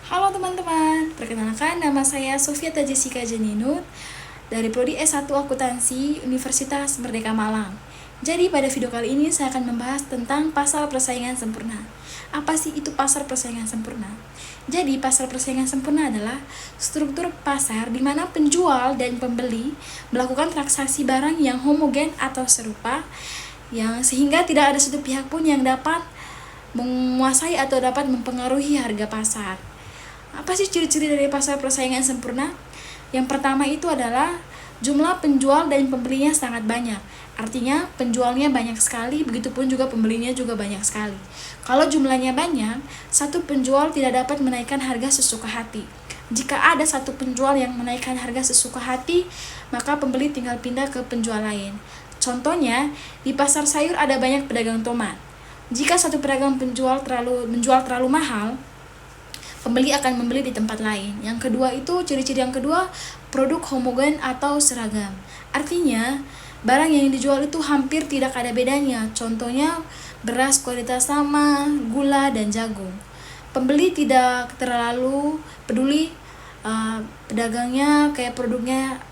Halo teman-teman, perkenalkan nama saya Sofiata Jessica Janinut dari Prodi S1 Akuntansi Universitas Merdeka Malang. Jadi pada video kali ini saya akan membahas tentang pasar persaingan sempurna. Apa sih itu pasar persaingan sempurna? Jadi pasar persaingan sempurna adalah struktur pasar di mana penjual dan pembeli melakukan transaksi barang yang homogen atau serupa, yang sehingga tidak ada satu pihak pun yang dapat menguasai atau dapat mempengaruhi harga pasar. Apa sih ciri-ciri dari pasar persaingan sempurna? Yang pertama itu adalah jumlah penjual dan pembelinya sangat banyak. Artinya penjualnya banyak sekali, begitupun juga pembelinya juga banyak sekali. Kalau jumlahnya banyak, satu penjual tidak dapat menaikkan harga sesuka hati. Jika ada satu penjual yang menaikkan harga sesuka hati, maka pembeli tinggal pindah ke penjual lain. Contohnya, di pasar sayur ada banyak pedagang tomat. Jika satu pedagang menjual terlalu mahal, pembeli akan membeli di tempat lain. Yang kedua itu, ciri-ciri yang kedua, produk homogen atau seragam. Artinya, barang yang dijual itu hampir tidak ada bedanya. Contohnya, beras kualitas sama, gula, dan jagung. Pembeli tidak terlalu peduli pedagangnya, kayak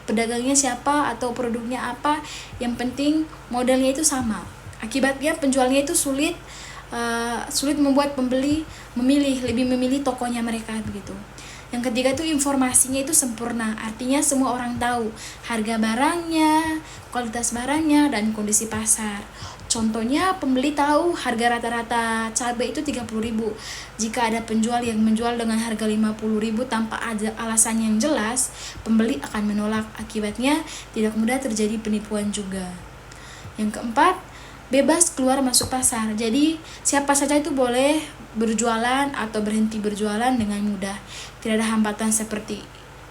pedagangnya siapa atau produknya apa. Yang penting modelnya itu sama. Akibatnya penjualnya itu sulit membuat pembeli lebih memilih tokonya mereka begitu. Yang ketiga itu informasinya itu sempurna, artinya semua orang tahu harga barangnya, kualitas barangnya, dan kondisi pasar. Contohnya, pembeli tahu harga rata-rata cabai itu 30.000. Jika ada penjual yang menjual dengan harga 50.000 tanpa ada alasan yang jelas, pembeli akan menolak. Akibatnya tidak mudah terjadi penipuan juga. Yang keempat, bebas keluar masuk pasar. Jadi siapa saja itu boleh berjualan atau berhenti berjualan dengan mudah. Tidak ada hambatan seperti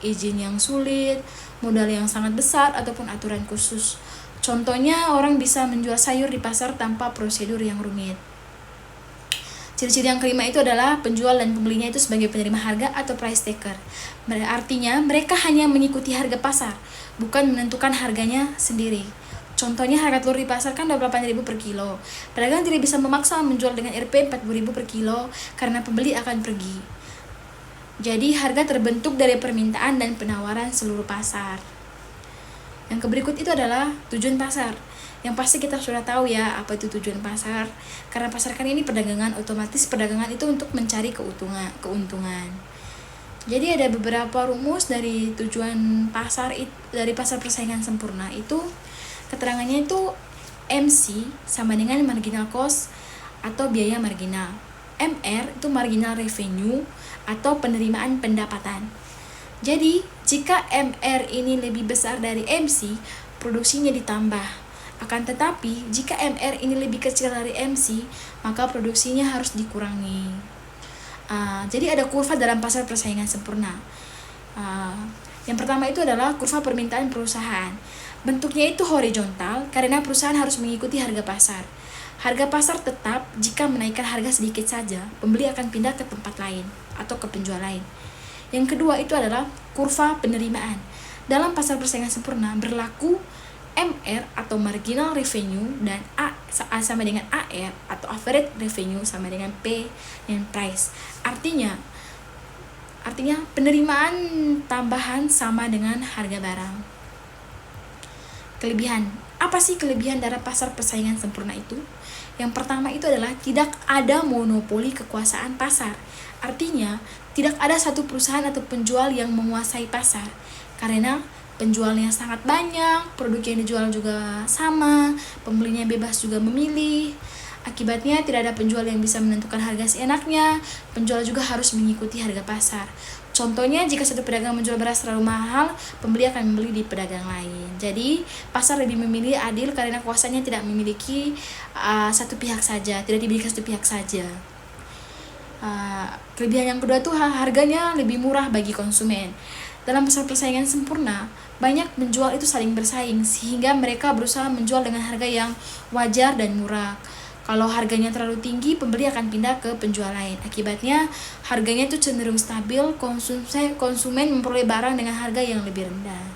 izin yang sulit, modal yang sangat besar, ataupun aturan khusus. Contohnya, orang bisa menjual sayur di pasar tanpa prosedur yang rumit. Ciri-ciri yang kelima itu adalah penjual dan pembelinya itu sebagai penerima harga atau price taker. Artinya mereka hanya mengikuti harga pasar, bukan menentukan harganya sendiri. Contohnya, harga telur di pasar kan 28.000 per kilo. Pedagang tidak bisa memaksa menjual dengan Rp 40.000 per kilo karena pembeli akan pergi. Jadi harga terbentuk dari permintaan dan penawaran seluruh pasar. Yang berikut itu adalah tujuan pasar. Yang pasti kita sudah tahu ya apa itu tujuan pasar. Karena pasar kan ini perdagangan, otomatis perdagangan itu untuk mencari keuntungan. Jadi ada beberapa rumus dari tujuan pasar, dari pasar persaingan sempurna itu. Keterangannya itu MC sama dengan marginal cost atau biaya marginal. MR itu marginal revenue atau penerimaan pendapatan. Jadi, jika MR ini lebih besar dari MC, produksinya ditambah. Akan tetapi, jika MR ini lebih kecil dari MC, maka produksinya harus dikurangi. Jadi ada kurva dalam pasar persaingan sempurna. Yang pertama itu adalah kurva permintaan perusahaan. Bentuknya itu horizontal karena perusahaan harus mengikuti harga pasar. Harga pasar tetap jika menaikkan harga sedikit saja, pembeli akan pindah ke tempat lain atau ke penjual lain. Yang kedua itu adalah kurva penerimaan. Dalam pasar persaingan sempurna berlaku MR atau marginal revenue dan A sama dengan AR atau average revenue sama dengan P dan price. Artinya penerimaan tambahan sama dengan harga barang. Kelebihan. Apa sih kelebihan dari pasar persaingan sempurna itu? Yang pertama itu adalah tidak ada monopoli kekuasaan pasar. Artinya, tidak ada satu perusahaan atau penjual yang menguasai pasar. Karena penjualnya sangat banyak, produk yang dijual juga sama, pembelinya bebas juga memilih. Akibatnya tidak ada penjual yang bisa menentukan harga seenaknya, penjual juga harus mengikuti harga pasar. Contohnya, jika satu pedagang menjual beras terlalu mahal, pembeli akan membeli di pedagang lain. Jadi, pasar lebih memilih adil karena kuasanya tidak memiliki satu pihak saja, tidak dimiliki satu pihak saja. Kelebihan yang kedua tuh harganya lebih murah bagi konsumen. Dalam pasar persaingan sempurna, banyak penjual itu saling bersaing sehingga mereka berusaha menjual dengan harga yang wajar dan murah. Kalau harganya terlalu tinggi, pembeli akan pindah ke penjual lain. Akibatnya, harganya itu cenderung stabil, konsumen memperoleh barang dengan harga yang lebih rendah.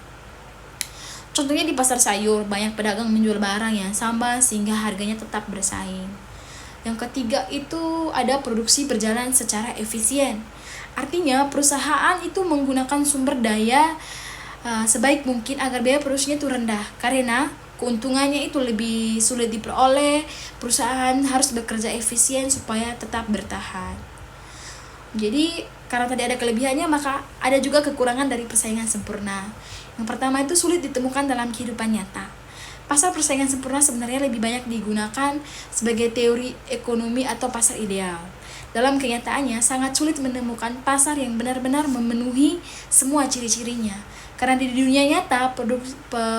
Contohnya di pasar sayur, banyak pedagang menjual barang yang sama sehingga harganya tetap bersaing. Yang ketiga itu ada produksi berjalan secara efisien. Artinya perusahaan itu menggunakan sumber daya sebaik mungkin agar biaya produksinya itu rendah, karena keuntungannya itu lebih sulit diperoleh. Perusahaan harus bekerja efisien supaya tetap bertahan. Jadi karena tadi ada kelebihannya, maka ada juga kekurangan dari persaingan sempurna. Yang pertama itu sulit ditemukan dalam kehidupan nyata. Pasar persaingan sempurna sebenarnya lebih banyak digunakan sebagai teori ekonomi atau pasar ideal. Dalam kenyataannya, sangat sulit menemukan pasar yang benar-benar memenuhi semua ciri-cirinya. Karena di dunia nyata,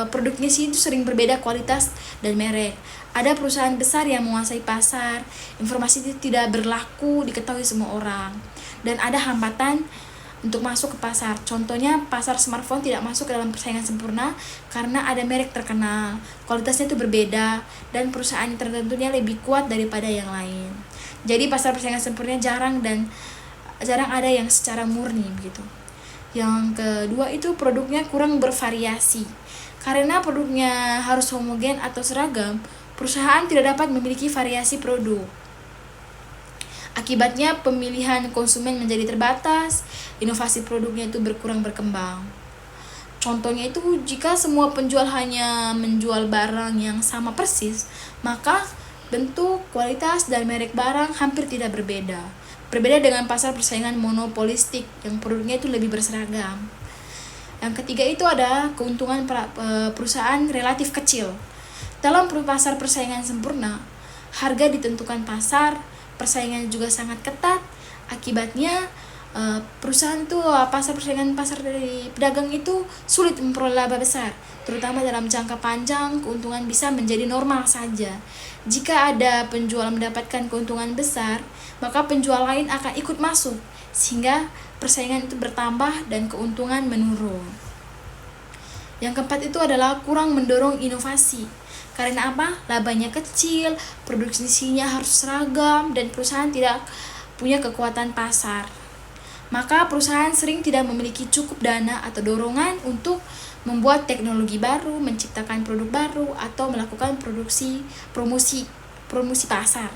produknya sih itu sering berbeda kualitas dan merek. Ada perusahaan besar yang menguasai pasar, informasi itu tidak berlaku diketahui semua orang. Dan ada hambatan untuk masuk ke pasar. Contohnya, pasar smartphone tidak masuk ke dalam persaingan sempurna karena ada merek terkenal, kualitasnya itu berbeda, dan perusahaan tertentunya lebih kuat daripada yang lain. Jadi pasar persaingan sempurna jarang ada yang secara murni begitu. Yang kedua itu produknya kurang bervariasi. Karena produknya harus homogen atau seragam, perusahaan tidak dapat memiliki variasi produk. Akibatnya pemilihan konsumen menjadi terbatas, inovasi produknya itu berkembang. Contohnya itu jika semua penjual hanya menjual barang yang sama persis, maka bentuk, kualitas, dan merek barang hampir tidak berbeda. Berbeda dengan pasar persaingan monopolistik yang produknya itu lebih berseragam. Yang ketiga itu ada keuntungan perusahaan relatif kecil. Dalam pasar persaingan sempurna, harga ditentukan pasar, persaingan juga sangat ketat. Akibatnya perusahaan itu pasar dari pedagang itu sulit memperoleh laba besar, terutama dalam jangka panjang. Keuntungan bisa menjadi normal saja. Jika ada penjual mendapatkan keuntungan besar, maka penjual lain akan ikut masuk, sehingga persaingan itu bertambah dan keuntungan menurun. Yang keempat itu adalah kurang mendorong inovasi. Karena apa? Labanya kecil, produksinya harus seragam, dan perusahaan tidak punya kekuatan pasar. Maka perusahaan sering tidak memiliki cukup dana atau dorongan untuk membuat teknologi baru, menciptakan produk baru, atau melakukan promosi pasar.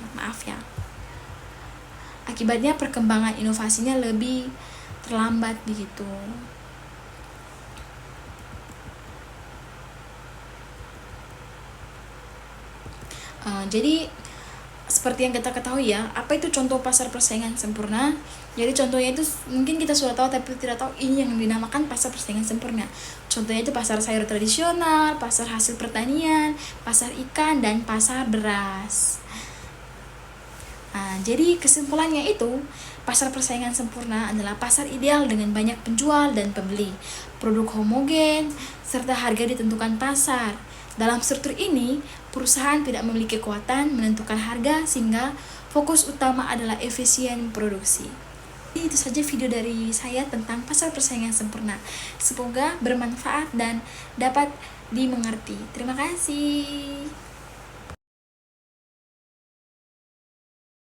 Akibatnya perkembangan inovasinya lebih terlambat begitu. Jadi seperti yang kita ketahui ya, apa itu contoh pasar persaingan sempurna? Jadi contohnya itu mungkin kita sudah tahu tapi tidak tahu ini yang dinamakan pasar persaingan sempurna. Contohnya itu pasar sayur tradisional, pasar hasil pertanian, pasar ikan, dan pasar beras. Jadi kesimpulannya itu, pasar persaingan sempurna adalah pasar ideal dengan banyak penjual dan pembeli, produk homogen, serta harga ditentukan pasar. Dalam struktur ini, perusahaan tidak memiliki kekuatan menentukan harga sehingga fokus utama adalah efisien produksi. Itu saja video dari saya tentang pasar persaingan sempurna. Semoga bermanfaat dan dapat dimengerti. Terima kasih.